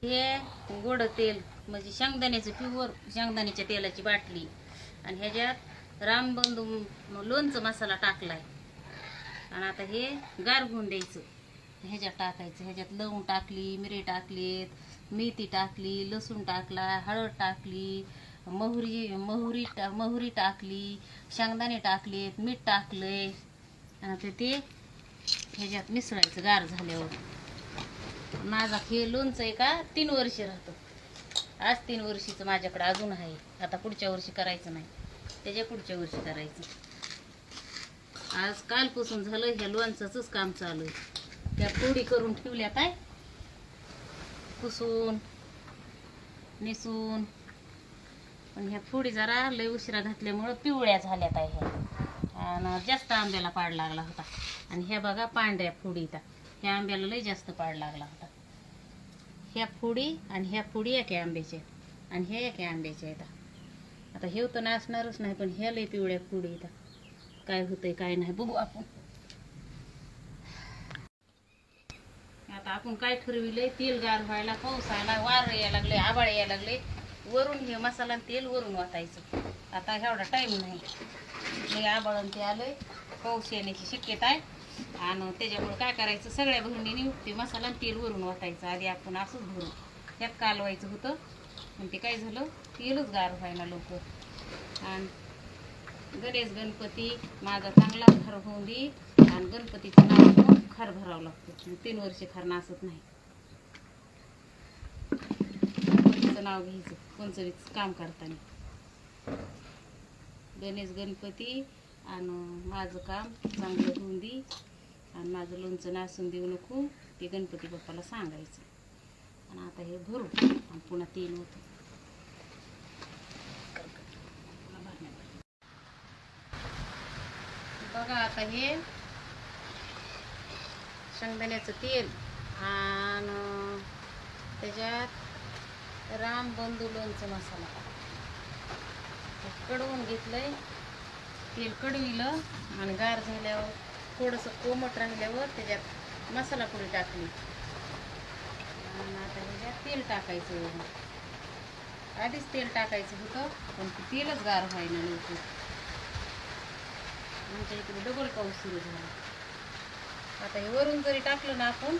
हे गोड तेल म्हणजे शेंगदाण्याचं प्युअर शेंगदाण्याच्या तेलाची बाटली आणि ह्याच्यात रामबंधू लोणचं मसाला टाकलाय आणि आता हे गार होऊन द्यायचं. ह्याच्यात टाकायचं, ह्याच्यात लवंग टाकली, मिरे टाकलीत, मेथी टाकली, लसूण टाकला, हळद टाकली, मोहरी टाकली, शेंगदाणे टाकलेत, मीठ टाकलंय आणि आता ते ह्याच्यात मिसळायचं गार झाल्यावर. माझा हे लोणचं आहे का 3 वर्ष राहतं. आज 3 वर्षीचं माझ्याकडे अजून आहे. आता पुढच्या वर्षी करायचं नाही, त्याच्या पुढच्या वर्षी करायचं. आज कालपासून झालं ह्या लोणचाचंच काम चालू आहे. त्या फोडी करून ठेवल्या काय पुसून निसून, पण ह्या फोडी जरा लय उशिरा घातल्यामुळं पिवळ्या झाल्यात आहे ह्या आणि जास्त आंब्याला पाड लागला होता. आणि ह्या बघा पांढऱ्या फोडी, ह्या आंब्याला लय जास्त पाड लागला होता. ह्या फोडी आणि ह्या फोडी एका आंब्याच्या आणि ह्या एका आंब्याच्या आहेत. आता हे तर नाचणारच नाही, पण ह्या लय पिवळ्या फोडी येतात. काय होतंय काय नाही बघू आपण. आता आपण काय ठरविलंय, तेल गार व्हायला, पाऊस आला, वार यायला लागले, आभाळ यायला लागले, वरून हे मसाला तेल वरून वाटायचं. आता एवढा टाईम नाही, लय आभाळ ते आलंय, पाऊस येण्याची शक्यता आहे आणि त्याच्यामुळे काय करायचं, सगळ्या बहिणींनी ते मसाला तेल वरून वाटायचं. आधी आपण असंच भरून त्यात कालवायचं होतं, पण ते काय झालं, तेलच गार व्हायला लवकर. आणि गणेश गणपती माझा चांगला खर होऊन दे आणि गणपतीचं नाव घेऊन खर भरावं लागतं. 3 वर्ष खर नाचत नाही. गणपतीचं नाव घ्यायचं कोणचं काम करताना. गणेश गणपती आणि माझं काम चांगलं होऊन दे आणि माझं लोणचं नासून देऊ नको, ते गणपती बाप्पाला सांगायचं. आणि आता हे भरू आणि पुन्हा तेल होतं. बघा आता हे शेंगदाण्याचं तेल आणि त्याच्यात रामबंधू लोणचं मसाला कडवून घेतलंय. तेल कडविलं आणि गार झाल्यावर थोडंसं कोमट राहिल्यावर त्याच्यात मसाला पुडी टाकली आणि आता ह्याच्यात तेल टाकायचं. आधीच तेल टाकायचं होतं, पण तेलच गार व्हायला नव्हतं. आमच्या इकडे डबल पाऊस सुरू झाला. आता हे वरून जरी टाकलं ना आपण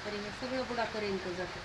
तरी हे सगळं बुडापर्यंत जातं.